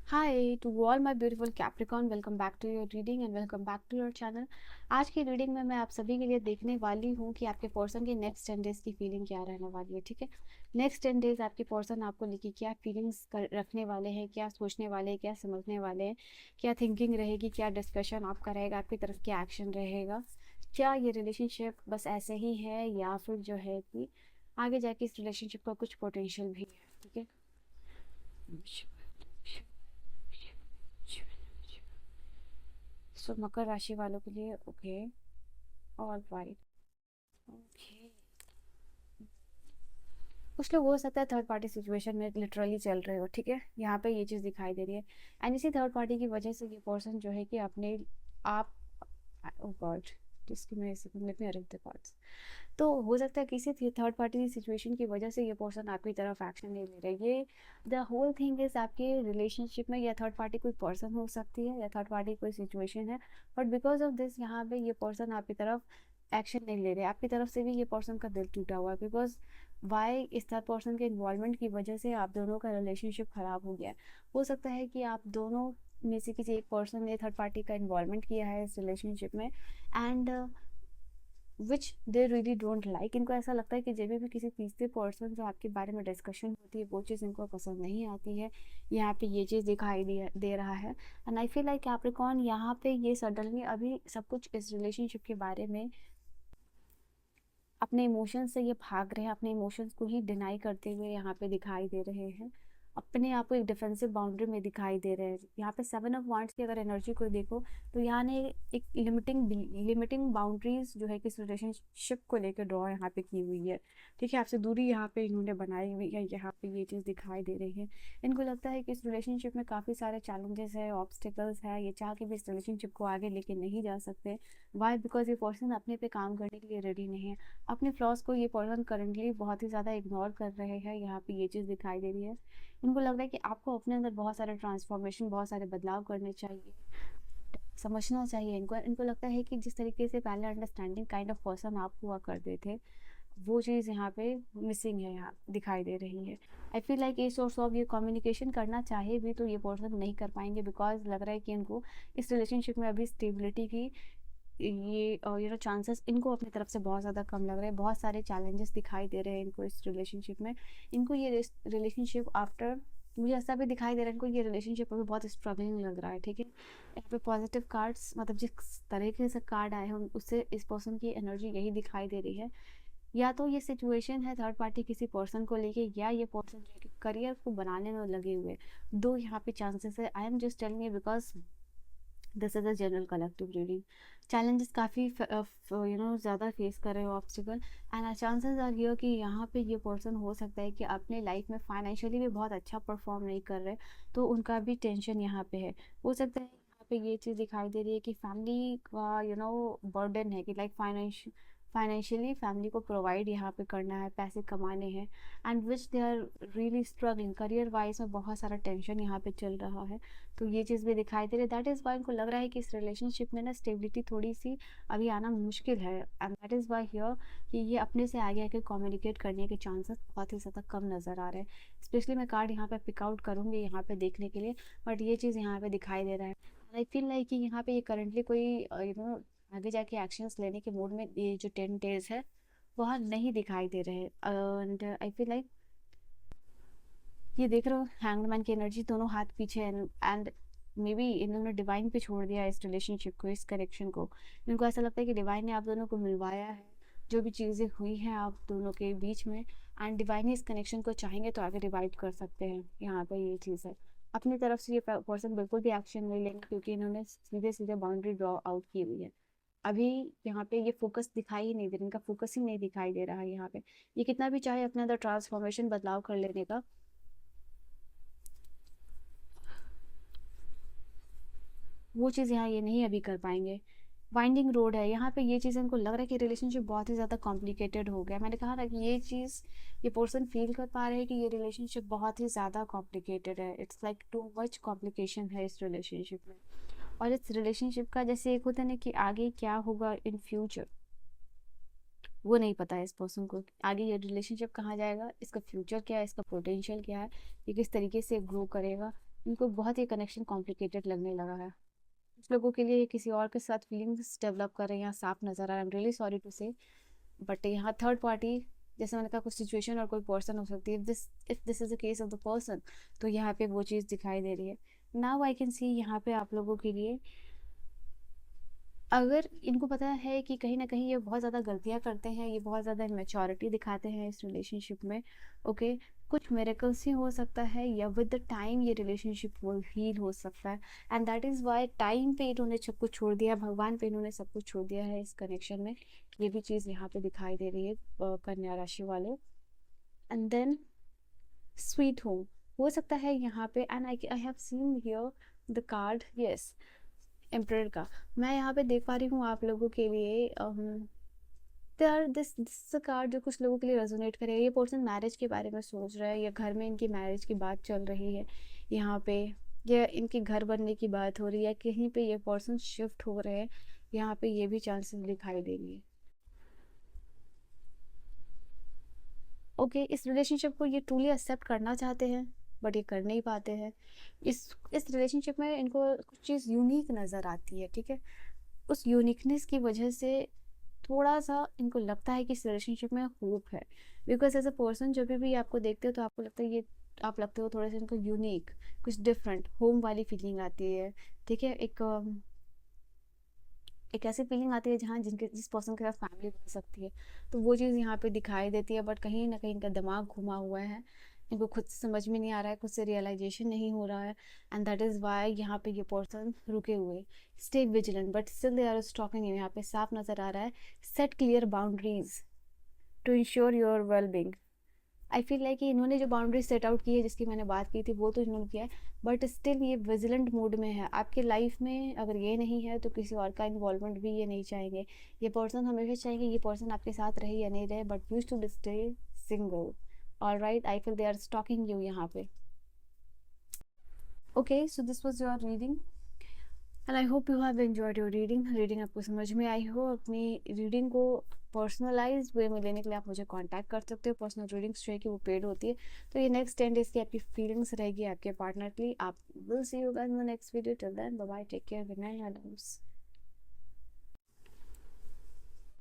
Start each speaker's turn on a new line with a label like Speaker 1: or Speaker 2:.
Speaker 1: Hi to all my beautiful Capricorn, welcome back to your reading and welcome back to your channel. आज की reading में मैं आप सभी के लिए देखने वाली हूँ कि आपके पर्सन की नेक्स्ट 10 डेज की फीलिंग क्या रहने वाली है। ठीक है, नेक्स्ट 10 डेज आपके पर्सन आपको लेके क्या फीलिंग्स रखने वाले हैं, क्या सोचने वाले हैं, क्या समझने वाले हैं, क्या थिंकिंग रहेगी, क्या डिस्कशन आपका रहेगा, आपकी तरफ क्या एक्शन रहेगा, क्या ये रिलेशनशिप बस ऐसे ही है या फिर जो है कि आगे जाके इस रिलेशनशिप का कुछ पोटेंशियल भी है। ठीक है, सो मकर राशि वालों के लिए ओके, ऑल राइट, ओके। कुछ लोग हो सकता है थर्ड पार्टी सिचुएशन में लिटरली चल रहे हो। ठीक है, यहाँ पे ये चीज़ दिखाई दे रही है एंड इसी थर्ड पार्टी की वजह से ये पर्सन जो है कि अपने आप, ओ गॉड, जिसकी मैं let me arrange the cards. तो हो सकता है किसी थर्ड पार्टी सिचुएशन की वजह से ये पर्सन आपकी तरफ एक्शन नहीं ले रहे। ये द होल थिंग इज आपके रिलेशनशिप में या थर्ड पार्टी कोई पर्सन हो सकती है या थर्ड पार्टी कोई सिचुएशन है, बट बिकॉज ऑफ दिस यहाँ पे ये पर्सन आपकी तरफ एक्शन नहीं ले रहे। आपकी तरफ से भी ये पर्सन का दिल टूटा हुआ है बिकॉज वाई इस थर्ड पर्सन के इन्वॉल्वमेंट की वजह से आप दोनों का रिलेशनशिप खराब हो गया है। हो सकता है कि आप दोनों में से किसी एक पर्सन ने थर्ड पार्टी का इन्वॉल्वमेंट किया है इस रिलेशनशिप में and which they really don't like. इनको ऐसा लगता है कि जब भी किसी तीसरे पर्सन जो आपके बारे में डिस्कशन होती है वो चीज़ इनको पसंद नहीं आती है। यहाँ पे ये चीज़ दिखाई दे रहा है and I feel like Capricorn यहाँ पे ये सडनली अभी सब कुछ इस रिलेशनशिप के बारे में अपने इमोशंस से ये भाग रहे हैं, अपने इमोशंस को ही डिनाई करते हुए यहाँ पे दिखाई दे रहे हैं, अपने आप को एक डिफेंसिव बाउंड्री में दिखाई दे रहे हैं। यहाँ पे 7 ऑफ वांड्स की अगर एनर्जी को देखो तो यहाँ ने एक लिमिटिंग बाउंड्रीज जो है कि इस रिलेशनशिप को लेकर ड्रॉ यहाँ पे की हुई है। ठीक है, आपसे दूरी यहाँ पे इन्होंने बनाई हुई है, यहाँ पे ये चीज़ दिखाई दे रही है। इनको लगता है कि इस रिलेशनशिप में काफ़ी सारे चैलेंजेस है, ऑब्स्टिकल्स है, ये चाह के भी इस रिलेशनशिप को आगे लेके नहीं जा सकते। वाई? बिकॉज ये पर्सन अपने पे काम करने के लिए रेडी नहीं है। अपने फ्लॉज को ये पर्सन करंटली बहुत ही ज़्यादा इग्नोर कर रहे हैं, यहाँ पे ये चीज़ दिखाई दे रही है। उनको लग रहा है कि आपको अपने अंदर बहुत सारे ट्रांसफॉर्मेशन, बहुत सारे बदलाव करने चाहिए, समझना चाहिए इनको। इनको लगता है कि जिस तरीके से पहले अंडरस्टैंडिंग काइंड ऑफ पर्सन आप हुआ करते थे वो चीज़ यहाँ पे मिसिंग है, यहाँ दिखाई दे रही है। आई फील लाइक ये सोर्स ऑफ ये कम्युनिकेशन करना चाहे भी तो ये पर्सन नहीं कर पाएंगे बिकॉज लग रहा है कि इनको इस रिलेशनशिप में अभी स्टेबिलिटी की ये चांसेस इनको अपनी तरफ से बहुत ज़्यादा कम लग रहे हैं। बहुत सारे चैलेंजेस दिखाई दे रहे हैं इनको इस रिलेशनशिप में। इनको ये रिलेशनशिप आफ्टर, मुझे ऐसा भी दिखाई दे रहा है इनको ये रिलेशनशिप अभी बहुत स्ट्रगलिंग लग रहा है। ठीक है, यहाँ पे पॉजिटिव कार्ड्स मतलब जिस तरीके से कार्ड आए हैं उससे इस पर्सन की एनर्जी यही दिखाई दे रही है। या तो ये सिचुएशन है थर्ड पार्टी किसी पर्सन को लेके या ये पर्सन जो है कि करियर को बनाने में लगे हुए। दो यहाँ पे चांसेस है। I am just telling you because this is a general collective reading. Challenges काफ़ी ज़्यादा फेस कर रहे हो, obstacle, and chances are here कि यहाँ पे ये पर्सन हो सकता है कि अपने लाइफ में फाइनेंशियली भी बहुत अच्छा परफॉर्म नहीं कर रहे, तो उनका भी टेंशन यहाँ पे है। हो सकता है यहाँ पे ये चीज़ दिखाई दे रही है कि फैमिली का बर्डन है कि लाइक फाइनेंशियली फैमिली को प्रोवाइड यहाँ पे करना है, पैसे कमाने हैं and which they are really struggling career wise में, बहुत सारा टेंशन यहाँ पे चल रहा है। तो ये चीज़ भी दिखाई दे रही है। दैट इज़ वाई उनको लग रहा है कि इस रिलेशनशिप में ना स्टेबिलिटी थोड़ी सी अभी आना मुश्किल है and that is why here कि ये अपने से आगे आके कम्युनिकेट करने के चांसेस बहुत ही ज़्यादा कम नज़र आ रहे हैं। स्पेशली मैं कार्ड यहाँ पे पिकआउट करूँगी यहाँ पे देखने के लिए, बट ये चीज़ यहाँ पे दिखाई दे रहा है। आई फील लाइक कि यहाँ पे ये करंटली कोई आगे जाके एक्शंस लेने के मूड में ये जो 10 डेज है वहाँ नहीं दिखाई दे रहे हैं एंड आई फील लाइक ये देख रहे हो हैंगमैन की एनर्जी, दोनों हाथ पीछे एंड मे बी इन्होंने डिवाइन पे छोड़ दिया इस रिलेशनशिप को, इस कनेक्शन को। इनको ऐसा लगता है कि डिवाइन ने आप दोनों को मिलवाया है, जो भी चीज़ें हुई हैं आप दोनों के बीच में, एंड डिवाइन इस कनेक्शन को चाहेंगे तो आगे डिवाइड कर सकते हैं। यहाँ पे ये चीज़ है। अपनी तरफ से ये पर्सन बिल्कुल भी एक्शन नहीं लेंगे क्योंकि इन्होंने सीधे सीधे बाउंड्री ड्रॉ आउट की हुई है। अभी यहाँ पे ये फोकस दिखाई ही नहीं दे रहा, इनका फोकस ही नहीं दिखाई दे रहा है यहाँ पे। ये कितना भी चाहे अपने अंदर ट्रांसफॉर्मेशन, बदलाव कर लेने का, वो चीज़ यहाँ ये नहीं अभी कर पाएंगे। वाइंडिंग रोड है यहाँ पे, ये चीज़ इनको लग रहा है कि रिलेशनशिप बहुत ही ज़्यादा कॉम्प्लिकेटेड हो गया। मैंने कहा ना कि ये चीज़ ये पर्सन फील कर पा रहे हैं कि ये रिलेशनशिप बहुत ही ज़्यादा कॉम्प्लिकेटेड है। It's like too much complication है इस रिलेशनशिप में। और इस रिलेशनशिप का जैसे एक होता है ना कि आगे क्या होगा इन फ्यूचर, वो नहीं पता है इस पर्सन को। आगे ये रिलेशनशिप कहाँ जाएगा, इसका फ्यूचर क्या है, इसका पोटेंशियल क्या है, ये किस तरीके से ग्रो करेगा, इनको बहुत ही कनेक्शन कॉम्प्लिकेटेड लगने लगा है। कुछ लोगों के लिए किसी और के साथ फीलिंग्स डेवलप कर रहे हैं, यहाँ साफ नजर आ रहा है। I am really sorry to say, but यहाँ थर्ड पार्टी, जैसे मैंने कहा, कुछ सिचुएशन और कोई पर्सन हो सकती है। If this is the case of the person, तो यहाँ पे वो चीज़ दिखाई दे रही है। नाउ आई कैन सी यहाँ पे आप लोगों के लिए, अगर इनको पता है कि कहीं ना कहीं ये बहुत ज़्यादा गलतियां करते हैं, ये बहुत ज़्यादा इमेच्योरिटी दिखाते हैं इस रिलेशनशिप में, ओके, कुछ मेरेकल्स ही हो सकता है, या विद द टाइम ये रिलेशनशिप वो हील हो सकता है। And that is why time पे इन्होंने सब कुछ छोड़ दिया, भगवान पे इन्होंने सब कुछ छोड़ दिया है इस कनेक्शन में। ये भी चीज़ यहाँ पे दिखाई दे रही है कन्या राशि वाले। एंड देन स्वीट होम हो सकता है यहाँ पे। And I have seen here the card, yes, emperor का। मैं यहाँ पे देख पा रही हूँ आप लोगों के लिए, दिस कार्ड जो कुछ लोगों के लिए रेजोनेट करेगा। ये पर्सन मैरिज के बारे में सोच रहा है, या घर में इनकी मैरिज की बात चल रही है यहाँ पे, या इनके घर बनने की बात हो रही है, कहीं पे ये पर्सन शिफ्ट हो रहे हैं, यहाँ पे ये भी चांसेस दिखाई देंगे। ओके, इस रिलेशनशिप को ये ट्रूली एक्सेप्ट करना चाहते हैं, बट ये कर नहीं पाते हैं। इस रिलेशनशिप में इनको कुछ चीज़ यूनिक नज़र आती है, ठीक है। उस यूनिकनेस की वजह से थोड़ा सा इनको लगता है कि इस रिलेशनशिप में होप है। बिकॉज एज अ पर्सन जब भी आपको देखते हो तो आपको लगता है ये, आप लगते हो थोड़े से इनको यूनिक, कुछ डिफरेंट, होम वाली फीलिंग आती है, ठीक है। एक ऐसी फीलिंग आती है जहाँ जिस पर्सन के साथ फैमिली बन सकती है, तो वो चीज़ यहाँ पे दिखाई देती है। बट कहीं ना कहीं इनका दिमाग घुमा हुआ है, इनको खुद से समझ में नहीं आ रहा है, खुद से रियलाइजेशन नहीं हो रहा है। एंड दैट इज़ वाई यहाँ पे ये पर्सन रुके हुए। Stay vigilant but still they are stalking you, यहाँ पे साफ नज़र आ रहा है। Set clear boundaries to ensure your well being. I feel like कि इन्होंने जो बाउंड्री सेट आउट की है, जिसकी मैंने बात की थी, वो तो इन्होंने किया है, बट स्टिल ये विजिलेंट मोड में है। आपके लाइफ में अगर ये नहीं है तो किसी और का इन्वॉल्वमेंट भी ये नहीं चाहेंगे। ये पर्सन हमेशा चाहेंगे ये पर्सन आपके साथ रहे या नहीं रहे, but use to stay single. All right, I feel they are stalking you यहाँ पे। Okay, so this was your reading and I hope you have enjoyed your reading आपको समझ में आई हो। अपनी रीडिंग को पर्सनलाइज वे में लेने के लिए आप मुझे कांटेक्ट कर सकते हो। पर्सनल रीडिंग्स जो है कि वो पेड होती है, तो ये नेक्स्ट 10 डेज की आपकी फीलिंग्स रहेगी आपके पार्टनर की। आप will see you guys in the next video. Till then bye bye, take care, good night,